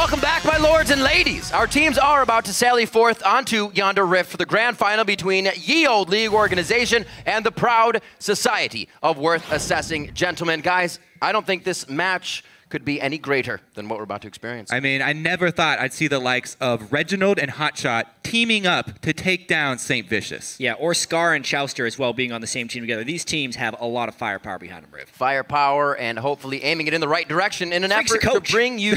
Welcome back, my lords and ladies. Our teams are about to sally forth onto yonder rift for the grand final between ye old league organization and the proud society of worth assessing gentlemen. Guys, I don't think this match could be any greater than what we're about to experience. I mean, I never thought I'd see the likes of Reginald and HotShot teaming up to take down SaintVicious. Yeah, or Scarra and Chauster as well being on the same team together. These teams have a lot of firepower behind them, Riv. Firepower and hopefully aiming it in the right direction in an effort to bring you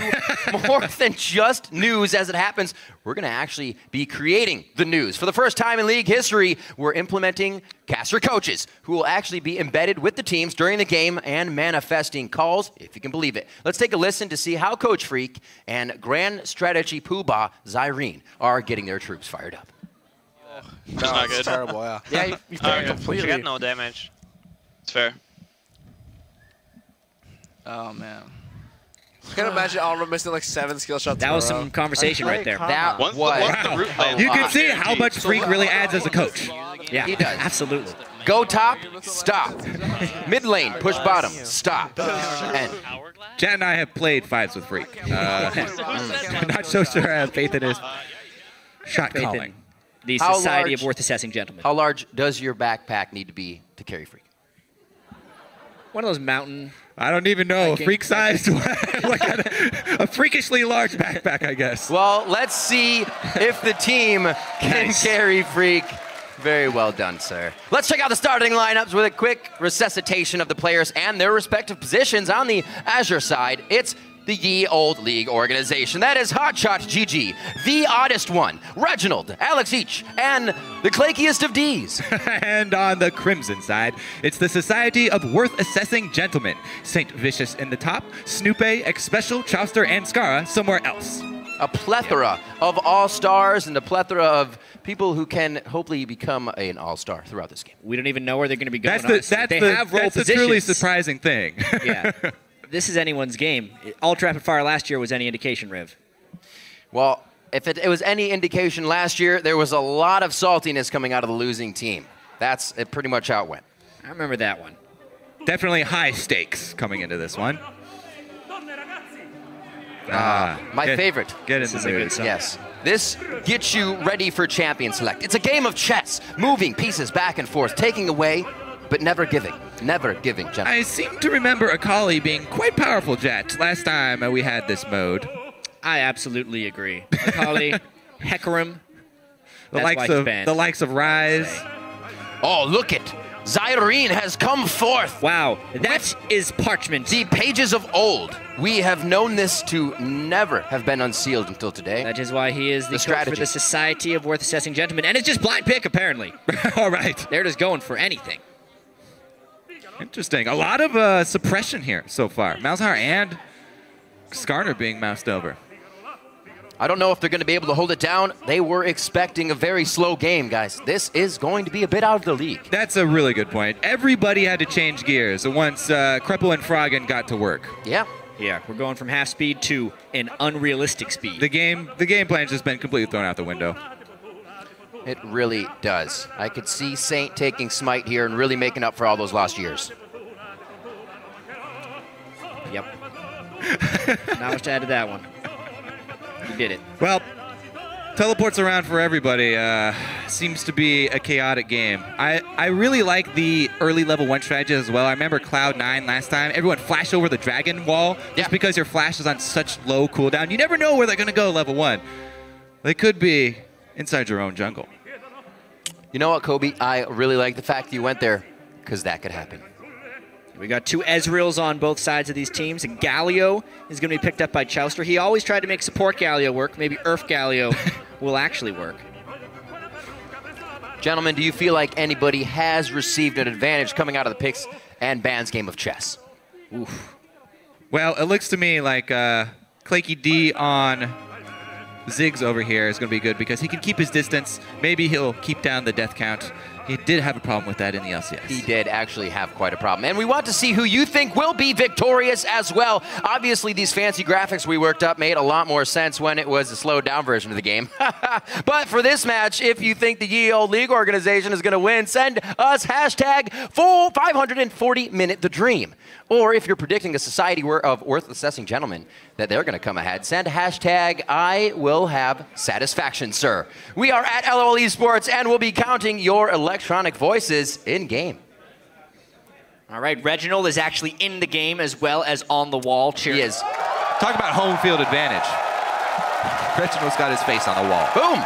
more than just news as it happens. We're going to actually be creating the news. For the first time in league history, we're implementing caster coaches who will actually be embedded with the teams during the game and manifesting calls, if you can believe it. Let's take a listen to see how Coach Phreak and Grand Strategy Poobah Zirene are getting their troops fired up. It's not good. Terrible, yeah. Yeah, you completely. You got no damage. It's fair. Oh, man. I can imagine Alra missing like 7 skill shots. That was some conversation right there. That was wow. You can see how much Phreak really adds as a coach. Yeah, he does. Absolutely. Go top, stop. Mid lane, push bottom, stop. And Jet and I have played fights with Phreak. I'm not so sure I have faith in his shot calling. The Society of Worth Assessing Gentlemen. How large does your backpack need to be to carry Phreak? One of those mountain... I don't even know. A Phreak-sized, like a freakishly large backpack, I guess. Well, let's see if the team can carry Phreak. Very well done, sir. Let's check out the starting lineups with a quick resuscitation of the players and their respective positions. On the Azure side, it's the ye old league organization. That is HotShotGG, TheOddOne, Reginald, Alex Each, and the clakiest of Ds. And on the Crimson side, it's the Society of Worth Assessing Gentlemen. SaintVicious in the top, Snoopeh, Xpecial, Chauster, and Scarra somewhere else. A plethora of all-stars and a plethora of people who can hopefully become an all-star throughout this game. We don't even know where they're going to be going. That's the truly surprising thing. Yeah. This is anyone's game. Ultra Rapid Fire last year was any indication, Riv. Well, if it was any indication last year, there was a lot of saltiness coming out of the losing team. That's pretty much how it went. I remember that one. Definitely high stakes coming into this one. My favorite. Get in the mood. Yes. This gets you ready for Champion Select. It's a game of chess, moving pieces back and forth, taking away, but never giving. Never giving, gentlemen. I seem to remember Akali being quite powerful, Jet, last time we had this mode. I absolutely agree. Akali, Hecarim, the likes of Rise. Oh, look it. Zirene has come forth. Wow, that is parchment. The pages of old. We have known this to never have been unsealed until today. That is why he is the coach for the Society of Worth Assessing Gentlemen. And it's just blind pick, apparently. All right. They're just going for anything. Interesting. A lot of suppression here so far. Malzahar and Skarner being moused over. I don't know if they're going to be able to hold it down. They were expecting a very slow game, guys. This is going to be a bit out of the league. That's a really good point. Everybody had to change gears once Kreppel and Froggen got to work. Yeah. Yeah, we're going from half speed to an unrealistic speed. The game plan's just been completely thrown out the window. It really does. I could see Saint taking Smite here and really making up for all those lost years. Yep. Not much to add to that one. You did it. Well, teleports around for everybody. Seems to be a chaotic game. I really like the early level 1 strategy as well. I remember Cloud9 last time. Everyone flash over the dragon wall just because your flash is on such low cooldown. You never know where they're going to go level 1. They could be inside your own jungle. You know what, Kobe? I really like the fact that you went there because that could happen. We got 2 Ezreals on both sides of these teams. And Galio is going to be picked up by Chauster. He always tried to make support Galio work. Maybe URF Galio will actually work. Gentlemen, do you feel like anybody has received an advantage coming out of the picks and bans game of chess? Oof. Well, it looks to me like ClakeyD on Ziggs over here is going to be good because he can keep his distance. Maybe he'll keep down the death count. He did have a problem with that in the LCS. He did actually have quite a problem. And we want to see who you think will be victorious as well. Obviously, these fancy graphics we worked up made a lot more sense when it was a slowed down version of the game. But for this match, if you think the YOLO League organization is going to win, send us hashtag full 540-minute the dream. Or if you're predicting a society of worth assessing gentlemen that they're going to come ahead, send hashtag I will have satisfaction, sir. We are at LOL Esports, and we'll be counting your electronic voices in-game. All right, Reginald is actually in the game as well as on the wall cheering. He is. Talk about home field advantage. Reginald's got his face on the wall. Boom!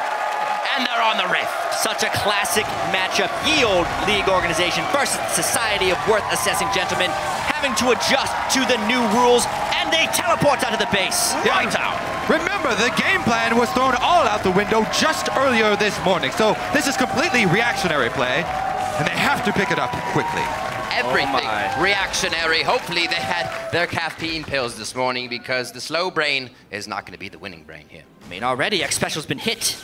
And they're on the rift. Such a classic matchup. YOLO League organization versus Society of Worth Assessing Gentlemen, having to adjust to the new rules, and they teleport out of the base. Right out. Remember, the game plan was thrown all out the window just earlier this morning, so this is completely reactionary play, and they have to pick it up quickly. Everything reactionary. Hopefully they had their caffeine pills this morning because the slow brain is not going to be the winning brain here. I mean, already Xpecial's been hit.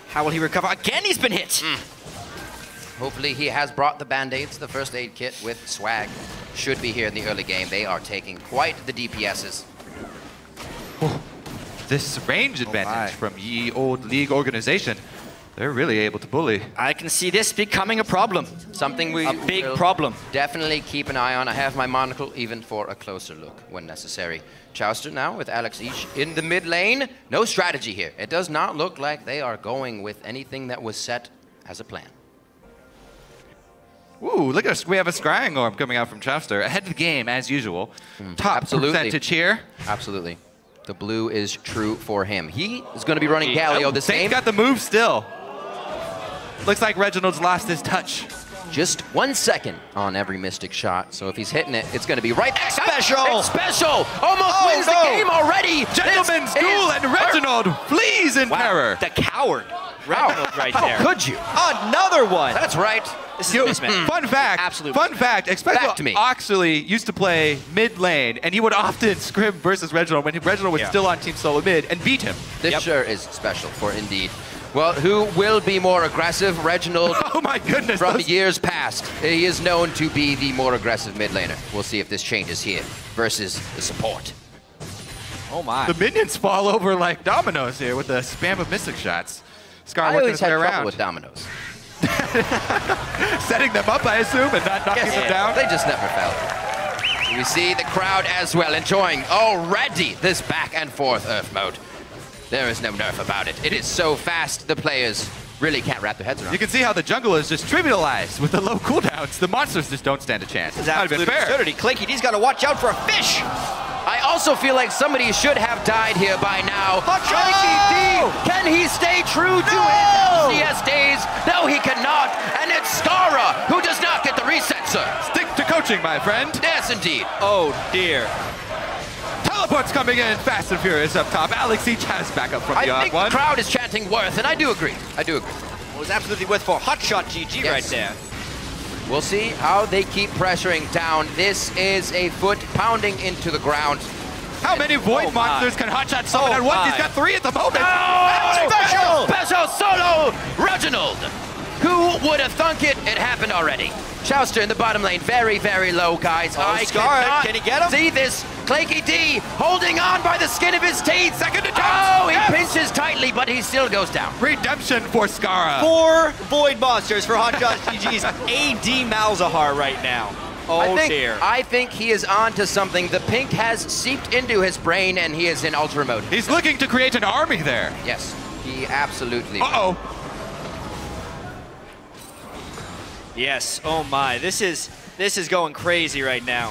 How will he recover? Again, he's been hit. Hopefully he has brought the band-aids, the first aid kit with swag. Should be here in the early game. They are taking quite the DPSs. This range advantage from YOLO League organization, they're really able to bully. I can see this becoming a problem. Something we a big will problem. Definitely keep an eye on. I have my monocle even for a closer look when necessary. Chauster now with Alex Each in the mid lane. No strategy here. It does not look like they are going with anything that was set as a plan. Ooh, look at us. We have a scrying orb coming out from Chauster. Ahead of the game, as usual. Top percentage here. Absolutely. The blue is true for him. He is going to be running Galio this game. Saint's got the move still. Looks like Reginald's lost his touch. Just 1 second on every Mystic shot. So if he's hitting it, it's going to be right back. Xpecial! Xpecial almost wins the game already. Gentleman's duel, and Reginald flees in terror. The coward. Reginald right there. How could you? Another one. That's right. This is a mismatch. Fun fact. Absolute. Fun fact. Xpecial actually used to play mid lane, and he would often scrim versus Reginald when Reginald was still on Team Solo mid and beat him. This sure is special for Indeed. Well, who will be more aggressive? Reginald. Oh my goodness. From years past, he is known to be the more aggressive mid laner. We'll see if this changes here versus the support. Oh my. The minions fall over like dominoes here with the spam of Mystic shots. Scarra working his way around. I always had trouble with dominoes. Setting them up, I assume, and not knocking them down? They just never fell. We see the crowd as well enjoying already this back and forth Earth mode. There is no nerf about it. It is so fast, the players really can't wrap their heads around. You can see how the jungle is just trivialized with the low cooldowns. The monsters just don't stand a chance. It's absolute absurdity. ClakeyD's got to watch out for a fish. I also feel like somebody should have died here by now. HotShotGG! Can he stay true to his LCS days? No, he cannot. And it's Scarra who does not get the reset, sir. Stick to coaching, my friend. Yes, indeed. Oh, dear. Teleports coming in fast and furious up top. Alex Each has backup from I the think the crowd is chanting worth, and I do agree. I do agree. It was absolutely worth for HotShotGG right there. We'll see how they keep pressuring down. This is a foot pounding into the ground. How many Void monsters can Hotshot summon at once? He's got 3 at the moment. Special solo Reginald. Who would have thunk it? It happened already. Chauster in the bottom lane, very, very low, guys. I cannot can he get him? See this. ClakeyD holding on by the skin of his teeth. Second attempt. Oh, he pinches tightly, but he still goes down. Redemption for Scarra. 4 Void monsters for HotShotGG's AD Malzahar right now. Oh, dear. I think he is on to something. The pink has seeped into his brain, and he is in ultra mode. He's looking to create an army there. Yes, he absolutely will. Yes. Oh my. This is going crazy right now.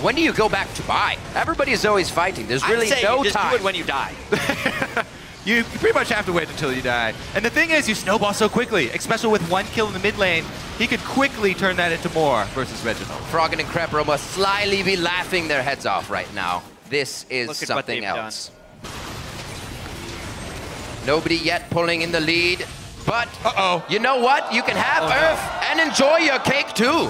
When do you go back to buy? Everybody is always fighting. There's really no just time. Do it when you die. You pretty much have to wait until you die. And the thing is, you snowball so quickly. Xpecial with 1 kill in the mid lane, he could quickly turn that into more versus Reginald. Froggen and Crepro must slyly be laughing their heads off right now. This is something else. Nobody yet pulling in the lead. But you know what? You can have Earth and enjoy your cake too.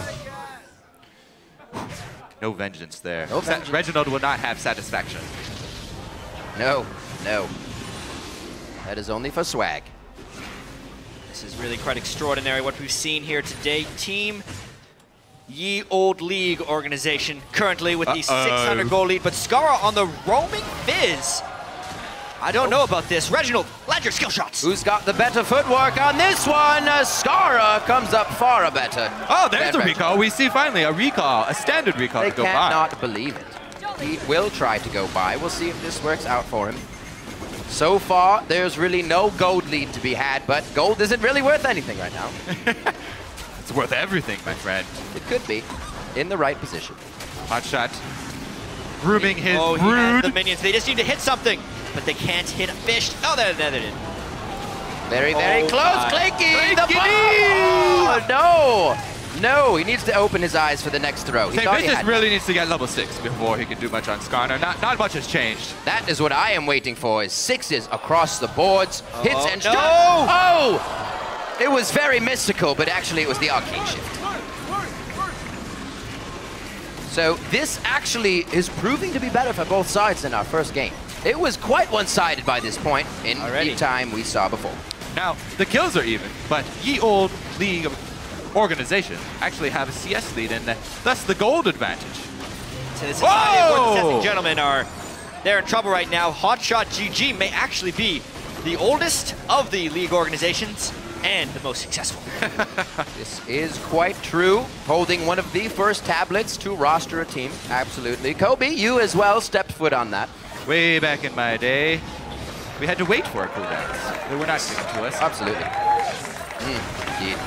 No vengeance there. No vengeance. Reginald will not have satisfaction. No, no. That is only for swag. This is really quite extraordinary what we've seen here today. Team League organization currently with the 600 goal lead, but Scarra on the roaming Fizz. I don't know about this. Reginald, land your skill shots. Who's got the better footwork on this one? Scarra comes up far better. Oh, there's a recall. We see finally a recall, a standard recall to go by. They cannot believe it. He will try to go by. We'll see if this works out for him. So far, there's really no gold lead to be had, but gold isn't really worth anything right now. It's worth everything, my friend. It could be, in the right position. HotShot grooming his brood. He has the minions. They just need to hit something, but they can't hit a fish. Oh, there they did. Very, very close. ClakeyD, the bomb! Oh, no, he needs to open his eyes for the next throw. SaintVicious really needs to get level 6 before he can do much on Scarra. Not much has changed. That is what I am waiting for, is 6s across the boards. Hits and no! Oh! It was very mystical, but actually it was the arcane shift. So this actually is proving to be better for both sides than our first game. It was quite one-sided by this point in the time we saw before. Now, the kills are even, but League organization actually have a CS lead and thus the gold advantage. So this Assessing gentlemen they're in trouble right now. HotShotGG may actually be the oldest of the league organizations and the most successful. This is quite true. Holding one of the first tablets to roster a team. Absolutely. Kobe, you as well stepped foot on that. Way back in my day, we had to wait for our cooldowns. They were not given to us. Absolutely. Indeed.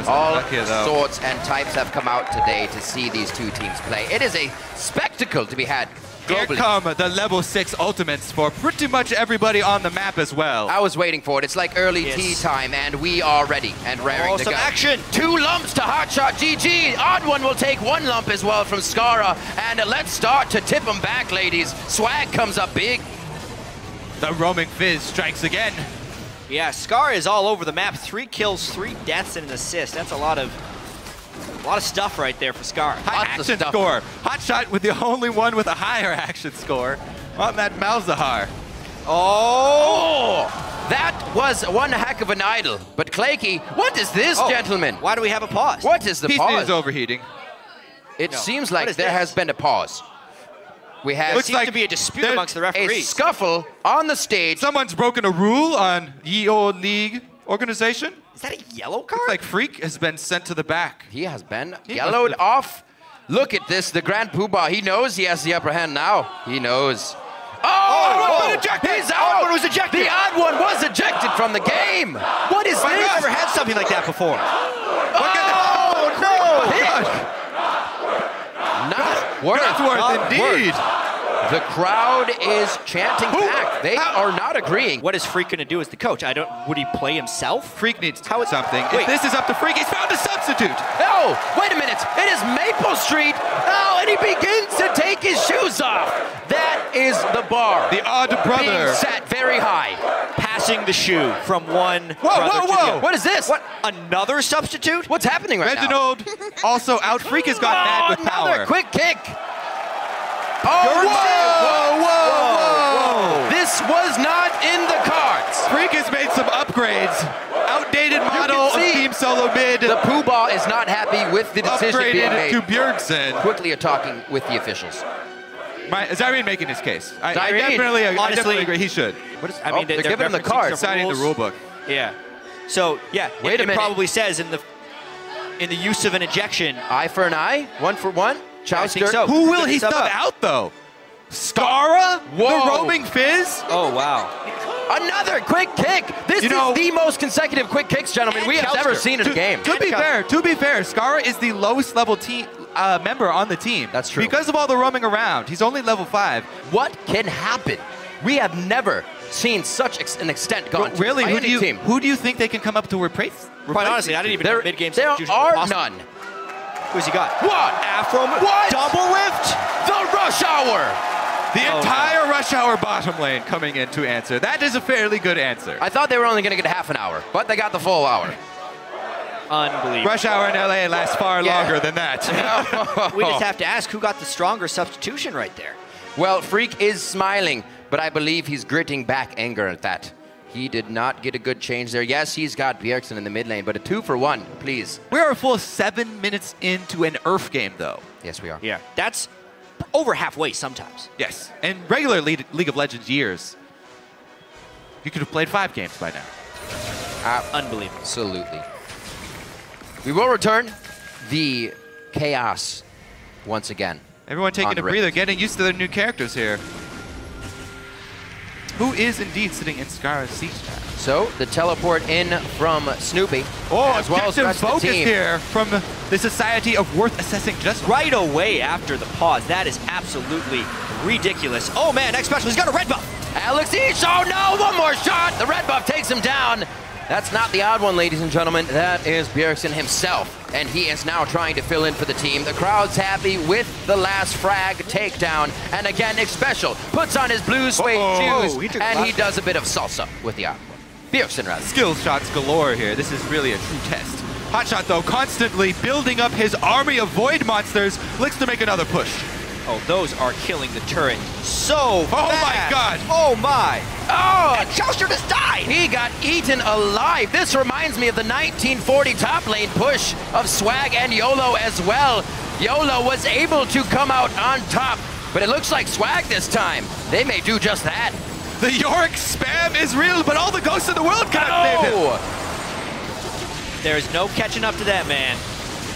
All sorts and types have come out today to see these two teams play. It is a spectacle to be had globally. Here come the level 6 ultimates for pretty much everybody on the map as well. I was waiting for it. It's like early tea time, and we are ready and raring to go. Action! 2 lumps to HotShotGG. OddOne will take 1 lump as well from Scarra, and let's start to tip them back, ladies. Swag comes up big. The roaming Fizz strikes again. Yeah, Scarra is all over the map. 3 kills, 3 deaths, and an assist. That's a lot of stuff right there for Scarra. High action score. HotShot with the only one with a higher action score on that Malzahar. Oh! That was one heck of an idol. But ClakeyD, what is this, gentlemen? Why do we have a pause? What is the pause? He's overheating. It seems like there has been a pause. We have looks like to be a dispute amongst the referees. A scuffle on the stage. Someone's broken a rule on League organization. Is that a yellow card? Looks like Phreak has been sent to the back. He has been yellowed off. Look at this, the Grand Poobah. He knows he has the upper hand now. He knows. Oh! He's out! OddOne was ejected. The OddOne was ejected from the game. What is this? I've never had something like that before. Not indeed. The crowd is chanting back. They are not agreeing. What is Phreak going to do as the coach? Would he play himself? Phreak needs something. If this is up to Phreak, he's found a substitute. Oh, wait a minute. It is MapleStreet. Oh, and he begins to take his shoes off. That is the bar. The odd brother. Being set very high. Passing the shoe from one Whoa. What is this? What? Another substitute? What's happening right now? Reginald also out. Phreak has gone mad with power. Another quick kick. Oh, whoa. This was not in the cards. Phreak has made some upgrades. Outdated model of Team Solo Mid. The Poobah is not happy with the decision being made. Upgraded to Bjergsen. Quickly talking with the officials. Zirene making his case. I honestly definitely agree. He should. They're giving him the card. Signing the rule book. Yeah. So, yeah, Wait a minute. probably says in the use of an ejection. Eye for an eye, 1 for 1. Chauster. So. Who will he sub out, though? Scarra? Whoa. The roaming Fizz? Oh, wow. Another quick kick. This is the most consecutive quick kicks, gentlemen, we have ever seen in a game. To be fair, Scarra is the lowest level member on the team. That's true. Because of all the roaming around. He's only level 5. What can happen? We have never seen such an extent gone to really, by any team. Who do you think they can come up to replace? Quite honestly, I didn't even know mid-game There are none. Who's he got? What? Aphromoo. What? DoubleLift. The Rush Hour. The entire Rush Hour bottom lane coming in to answer. That is a fairly good answer. I thought they were only going to get half an hour, but they got the full hour. Unbelievable. Rush Hour in LA lasts far longer than that. We just have to ask who got the stronger substitution right there. Well, Phreak is smiling, but I believe he's gritting back anger at that. He did not get a good change there. Yes, he's got Bjergsen in the mid lane, but a 2-for-1, please. We are a full 7 minutes into an URF game, though. Yes, we are. Yeah, that's over halfway sometimes. Yes, in regular League of Legends years, you could have played 5 games by now. Unbelievable. Absolutely. We will return the chaos once again. Everyone taking a breather, getting used to their new characters here. Who is indeed sitting in Scarra's seat now. So, the teleport in from Snoopeh. Oh, as well as focus here from the Society of Worth Assessing just right away after the pause. That is absolutely ridiculous. Oh man, Xpecial, he's got a red buff. LCS, oh no, one more shot. The red buff takes him down. That's not the odd one, ladies and gentlemen. That is Bjergsen himself. And he is now trying to fill in for the team. The crowd's happy with the last frag takedown. And again, Xpecial puts on his blue suede shoes, and he does a bit of salsa with the odd one. Bjergsen, rather. Skill shots galore here. This is really a true test. HotShot, though, constantly building up his army of void monsters, looks to make another push. Oh, those are killing the turret so fast. Oh my god! Oh my! Oh! And Chauster just died! He got eaten alive. This reminds me of the 1940 top lane push of Swag and YOLO as well. YOLO was able to come out on top, but it looks like Swag this time. They may do just that. The Yorick spam is real, but all the ghosts in the world cannot save him. There is no catching up to that, man.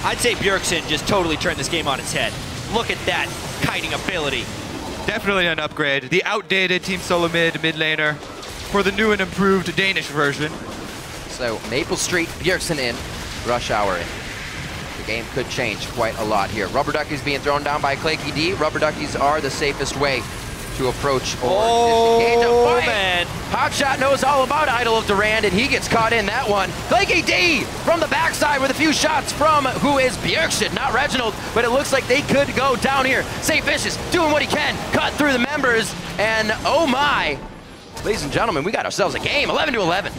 I'd say Bjergsen just totally turned this game on its head. Look at that kiting ability. Definitely an upgrade. The outdated Team Solo mid laner for the new and improved Danish version. So MapleStreet, Bjergsen in, Rush Hour in. The game could change quite a lot here. Rubber Duckies being thrown down by ClakeyD. Rubber Duckies are the safest way to approach or disengage a fight. Man. HotShot knows all about Idol of Durand, and he gets caught in that one. ClakeyD from the backside with a few shots from who is Bjergsen, not Reginald, but it looks like they could go down here. SaintVicious doing what he can, cut through the members, and oh my. Ladies and gentlemen, we got ourselves a game, 11-11.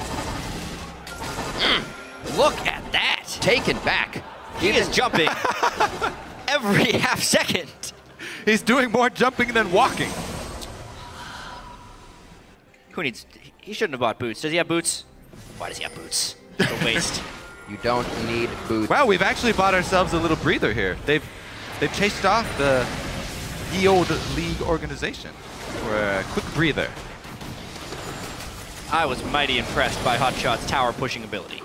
Look at that. Taken back. He is jumping every half second. He's doing more jumping than walking. Who needs... He shouldn't have bought boots. Does he have boots? Why does he have boots? What a waste. You don't need boots. Wow, we've actually bought ourselves a little breather here. They've chased off the old league organization for a quick breather. I was mighty impressed by HotShot's tower pushing ability.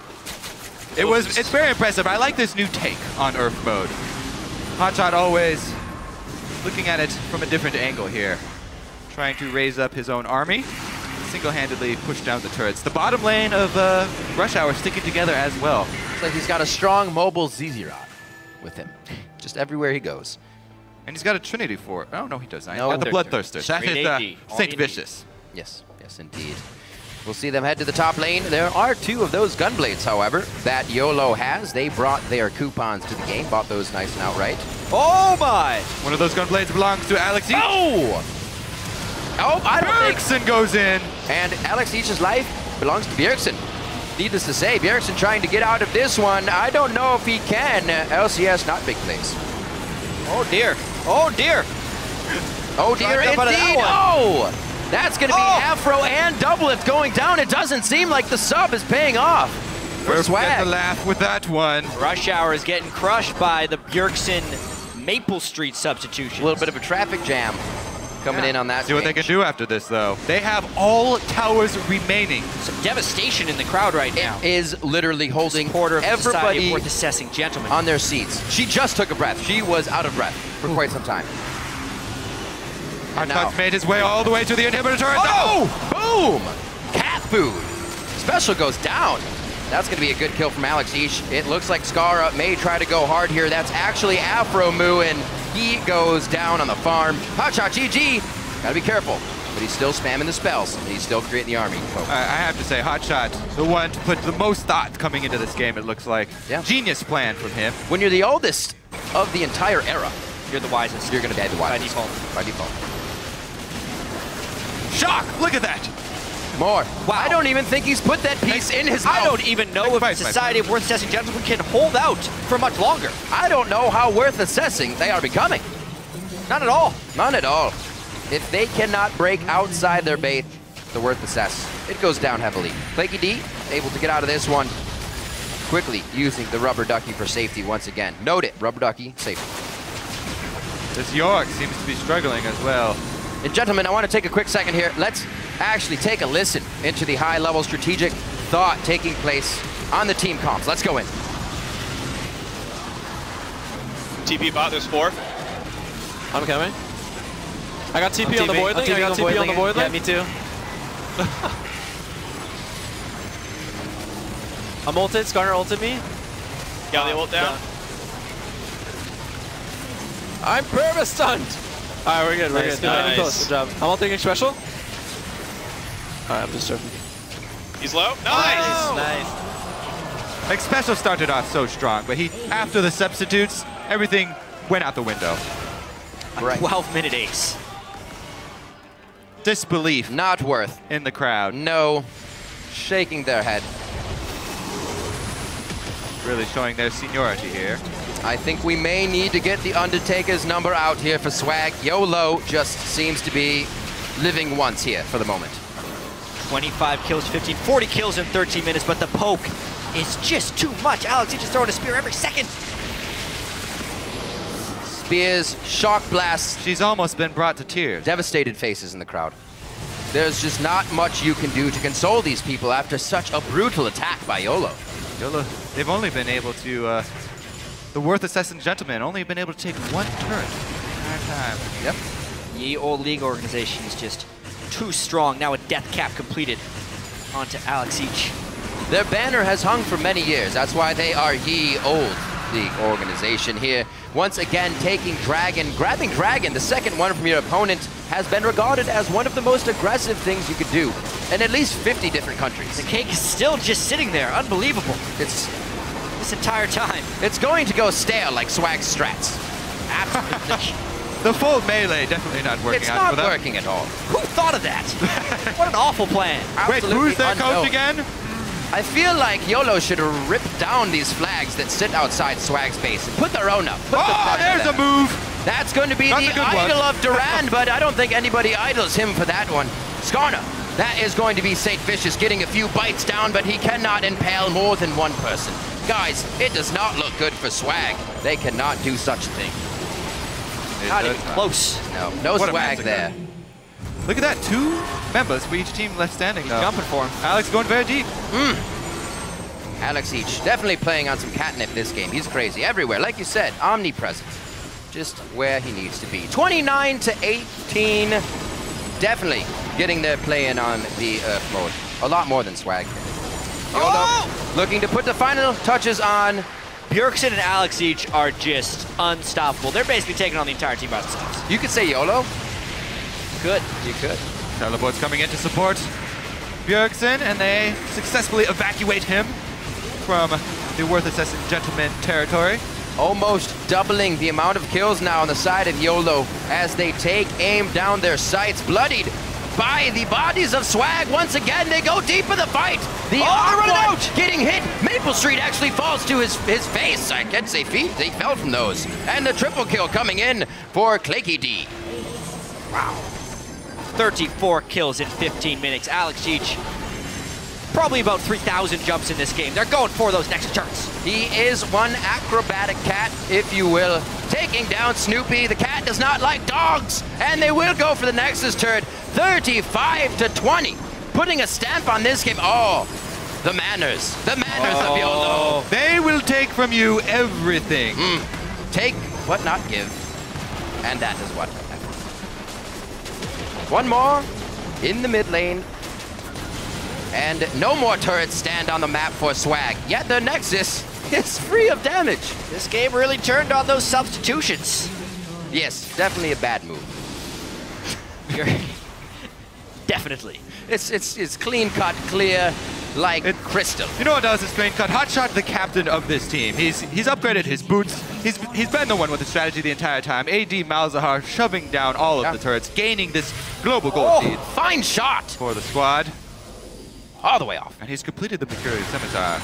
It's very impressive. I like this new take on URF mode. HotShot always looking at it from a different angle here. Trying to raise up his own army. Single-handedly push down the turrets. The bottom lane of Rush Hour sticking together as well. It's like he's got a strong mobile ZZ-Rod with him, just everywhere he goes. And he's got a Trinity for it. Oh, no, he doesn't. No, the Bloodthirster. That is SaintVicious. Yes, yes, indeed. We'll see them head to the top lane. There are 2 of those Gunblades, however, that YOLO has. They brought their coupons to the game, bought those nice and outright. Oh my! One of those Gunblades belongs to Alex Each. Oh! Oh, I don't think... Bjergsen goes in. And Alex Each's life belongs to Bjergsen. Needless to say, Bjergsen trying to get out of this one. I don't know if he can. LCS, not big plays. Oh dear. Oh dear. Oh dear, indeed. Oh! That's going to be Aphro and DoubleLift going down. It doesn't seem like the sub is paying off. For Swag. Get the laugh with that one. Rush Hour is getting crushed by the Bjergsen MapleStreet substitution. A little bit of a traffic jam coming in on that. See what they can do after this, though. They have all towers remaining. Some devastation in the crowd right now. It is literally holding everybody worth assessing gentlemen on their seats. She just took a breath. She was out of breath for quite some time. HotShot's made his way all the way to the inhibitor turret. Oh! Boom! Cat food. Special goes down. That's going to be a good kill from Alex Each. It looks like Scarra may try to go hard here. That's actually Aphromoo, and he goes down on the farm. HotShotGG, gotta be careful. But he's still spamming the spells, and he's still creating the army. I have to say, HotShot, the one to put the most thought coming into this game, it looks like. Yeah. Genius plan from him. When you're the oldest of the entire era, you're the wisest. You're going to be the wisest. By default. By default. Shock! Look at that! More. Wow. I don't even think he's put that piece in his mouth. I don't even know if the Society of Worth Assessing Gentlemen can hold out for much longer. I don't know how worth assessing they are becoming. Not at all. None at all. If they cannot break outside their bait, the worth assess. It goes down heavily. ClakeyD able to get out of this one quickly, using the rubber ducky for safety once again. Note it, rubber ducky, safety. This York seems to be struggling as well. And gentlemen, I want to take a quick second here. Let's actually take a listen into the high-level strategic thought taking place on the team comms. Let's go in. TP bot, there's 4. I'm coming. I got TP on the void link. I got TP on the void link. Yeah, me too. I'm ulted. Scarra ulted me. Got the ult down. I'm perma stunned. All right, we're good. We're good. Nice. Good job. I'm ulting Xpecial. All right, I'm just joking. He's low. Nice. Nice. Xpecial started off so strong, but after the substitutes, everything went out the window. Right. 12-minute ace. Disbelief Not worth. in the crowd. No. Shaking their head. Really showing their seniority here. I think we may need to get the Undertaker's number out here for swag. YOLO just seems to be living once here for the moment. 25 kills, 15, 40 kills in 13 minutes, but the poke is just too much. Alex, he's just throwing a spear every second. Spears, shock blasts, She's almost been brought to tears. devastated faces in the crowd. There's just not much you can do to console these people after such a brutal attack by YOLO. YOLO, they've only been able to, the Worth Assessing Gentlemen only been able to take 1 turret the entire time. Yep. Ye Old League organization is just too strong. Now a death cap completed onto Alex each. Their banner has hung for many years. That's why they are Ye Old League organization here. Once again, taking Dragon, grabbing Dragon, the second one from your opponent, has been regarded as one of the most aggressive things you could do in at least 50 different countries. The cake is still just sitting there. Unbelievable. It's This entire time. It's going to go stale like swag strats. Absolutely. The full melee definitely not working It's out not for them. working at all. Who thought of that? What an awful plan. Wait, Absolutely who's their coach unknown. again? I feel like YOLO should rip down these flags that sit outside Swag's base and put their own up. Put the Oh, flag there's there. a move! That's going to be Not the a good one. idol of Duran, but I don't think anybody idols him for that one. Scarra, that is going to be SaintVicious getting a few bites down, but he cannot impale more than one person. Guys, it does not look good for Swag. They cannot do such a thing. Not even close. No What a swag massacre. there. Look at that, 2 members for each team left standing though. Jumping for him. Alex going very deep. Alex Each, definitely playing on some catnip this game. He's crazy everywhere. Like you said, omnipresent. Just where he needs to be. 29 to 18. Definitely getting their play in on the URF mode. A lot more than Swag. YOLO looking to put the final touches on. Bjergsen and Alex each are just unstoppable. They're basically taking on the entire team by themselves. You could say YOLO. Good. You could. Teleport's coming in to support Bjergsen, and they successfully evacuate him from the Worth Assessing Gentlemen territory. Almost doubling the amount of kills now on the side of YOLO as they take aim down their sights. Bloodied by the bodies of Swag. Once again, they go deep in the fight. The OddOne getting hit. MapleStreet actually falls to his face. I can't say feet. They fell from those. And the triple kill coming in for ClakeyD. Wow. 34 kills in 15 minutes. Alex each. Probably about 3,000 jumps in this game. They're going for those next turns. He is one acrobatic cat, if you will, taking down Snoopeh. The cat does not like dogs, and they will go for the Nexus turret. 35 to 20, putting a stamp on this game. Oh, the manners of YOLO. They will take from you everything. Take but not give, and that is what happened. One more in the mid lane. And no more turrets stand on the map for Swag, yet the Nexus is free of damage. This game really turned on those substitutions. Yes, definitely a bad move. Definitely. It's clean cut, clear, like crystal. You know what else is clean cut? HotShot, the captain of this team. He's upgraded his boots. He's been the one with the strategy the entire time. AD Malzahar shoving down all of the turrets, gaining this global gold lead Fine shot. for the squad. All the way off. And he's completed the Mercurial Scimitar.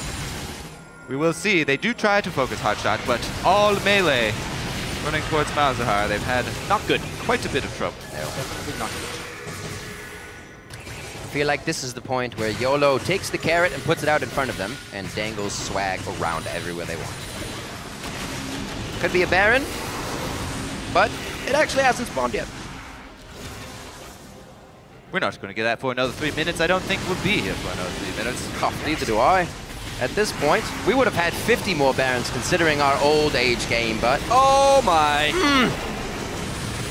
We will see. They do try to focus HotShot, but all melee running towards Malzahar. They've had Not good. quite a bit of trouble. No, definitely not good. I feel like this is the point where YOLO takes the carrot and puts it out in front of them and dangles swag around everywhere they want. Could be a Baron, but it actually hasn't spawned yet. We're not going to get that for another 3 minutes. I don't think we'll be here for another 3 minutes. Oh, neither do I. At this point, we would have had 50 more Barons considering our old age game, but Oh my.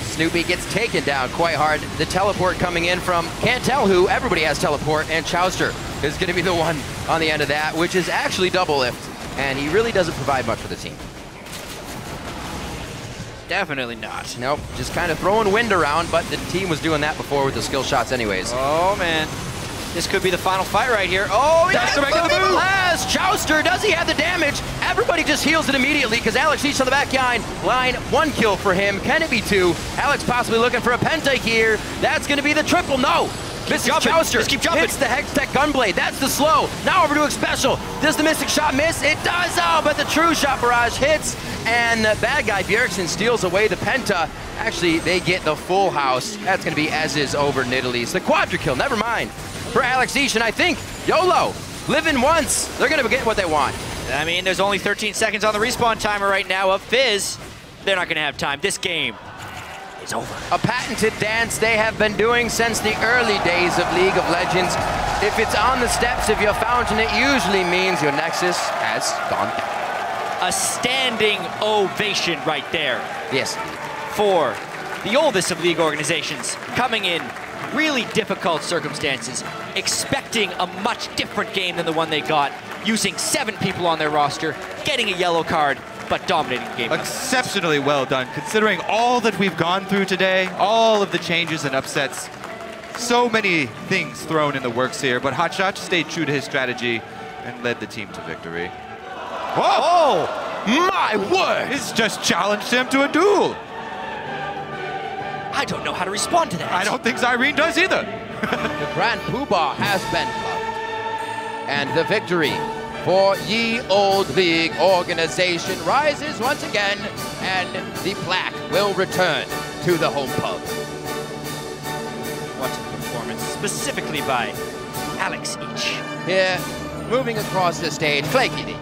Snoopeh gets taken down quite hard. The teleport coming in from can't tell who. Everybody has teleport, and Chauster is going to be the one on the end of that, which is actually DoubleLift, and he really doesn't provide much for the team. Definitely not. Nope, just kind of throwing wind around, but the team was doing that before with the skill shots anyways. Oh man. This could be the final fight right here. Oh, That's the regular move! As Chauster, does he have the damage? Everybody just heals it immediately because Alex Each on the back line. 1 kill for him. Can it be 2? Alex possibly looking for a penta here. That's going to be the triple. No! Misses Chauster. Just keep jumping. Hits the Hextech Gunblade. That's the slow. Now over to Xpecial. Does the Mystic Shot miss? It does! Oh, but the True Shot Barrage hits, and the bad guy Bjergsen steals away the penta. Actually, they get the full house. That's going to be Ez's over Nidalee. The quadra kill, never mind. For Alex Each, and I think YOLO, living once. They're going to get what they want. I mean, there's only 13 seconds on the respawn timer right now of Fizz. They're not going to have time. This game is over. A patented dance they have been doing since the early days of League of Legends. If it's on the steps of your fountain, it usually means your Nexus has gone down. A standing ovation right there. Yes. For the oldest of League organizations, coming in really difficult circumstances, expecting a much different game than the one they got, using 7 people on their roster, getting a yellow card, but dominating the game. Exceptionally well done, considering all that we've gone through today, all of the changes and upsets. So many things thrown in the works here, but HotShot stayed true to his strategy and led the team to victory. Whoa! Oh, my word! He's just challenged him to a duel. I don't know how to respond to that. I don't think Zirene does either. The Grand Poobah has been plugged. And the victory for Ye Old League organization rises once again, and the plaque will return to the home pub. What a performance, specifically by Alex Each. Here, moving across the stage, ClakeyD.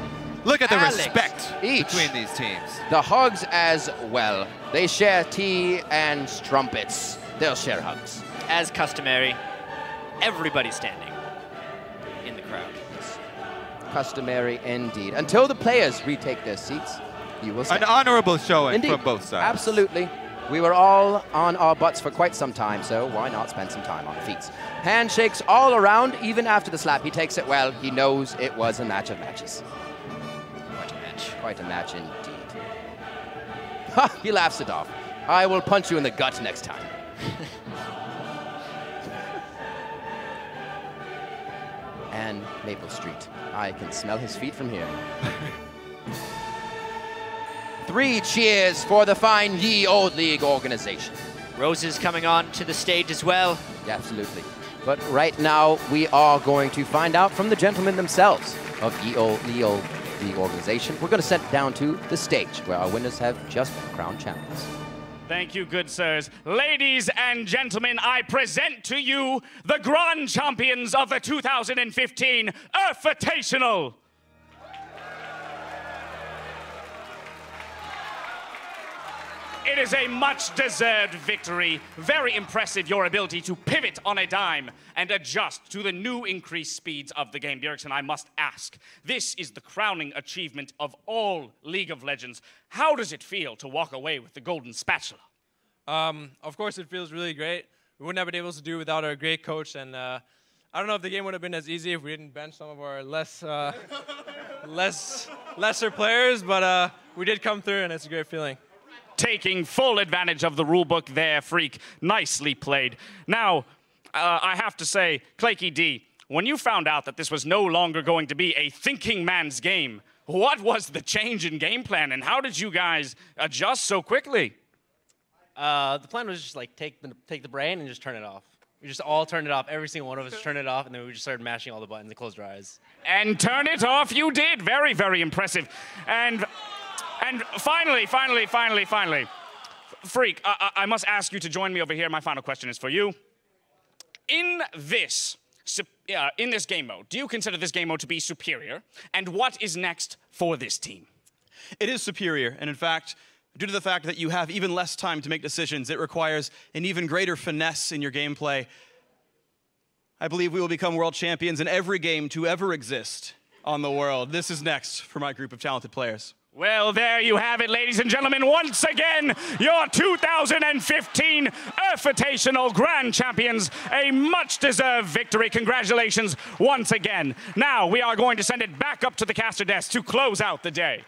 Look at the Alex respect Each. between these teams. The hugs as well. They share tea and strumpets. They'll share hugs. As customary, everybody standing in the crowd. Customary indeed. Until the players retake their seats, you will stand. An honorable showing Indeed. from both sides. Absolutely. We were all on our butts for quite some time, so why not spend some time on the feet? Handshakes all around, even after the slap. He takes it well. He knows it was a match of matches. Quite a match. Quite a match indeed. Ha! He laughs it off. I will punch you in the gut next time. And MapleStreet. I can smell his feet from here. 3 cheers for the fine Ye Old League organization. Roses coming on to the stage as well. Yeah, absolutely. But right now, we are going to find out from the gentlemen themselves of Ye Old League organization. We're going to send it down to the stage, where our winners have just been crowned champions. Thank you, good sirs. Ladies and gentlemen, I present to you the grand champions of the 2015 URFitational. It is a much-deserved victory. Very impressive, your ability to pivot on a dime and adjust to the new increased speeds of the game. Bjergsen, I must ask, this is the crowning achievement of all League of Legends. How does it feel to walk away with the golden spatula? Of course, it feels really great. We wouldn't have been able to do it without our great coach, and I don't know if the game would have been as easy if we didn't bench some of our lesser players, but we did come through, and it's a great feeling. Taking full advantage of the rulebook there, Phreak. Nicely played. Now, I have to say, ClakeyD, when you found out that this was no longer going to be a thinking man's game, what was the change in game plan, and how did you guys adjust so quickly? The plan was just like take the brain and just turn it off. We just all turned it off. Every single one of us just turned it off, and then we just started mashing all the buttons and closed our eyes. And turn it off you did. Very, very impressive. And And finally, Phreak, I must ask you to join me over here. My final question is for you. In this game mode, do you consider this game mode to be superior? And what is next for this team? It is superior, and in fact, due to the fact that you have even less time to make decisions, it requires an even greater finesse in your gameplay. I believe we will become world champions in every game to ever exist on the world. This is next for my group of talented players. Well, there you have it, ladies and gentlemen. Once again, your 2015 URFitational Grand Champions. A much-deserved victory. Congratulations once again. Now, we are going to send it back up to the caster desk to close out the day.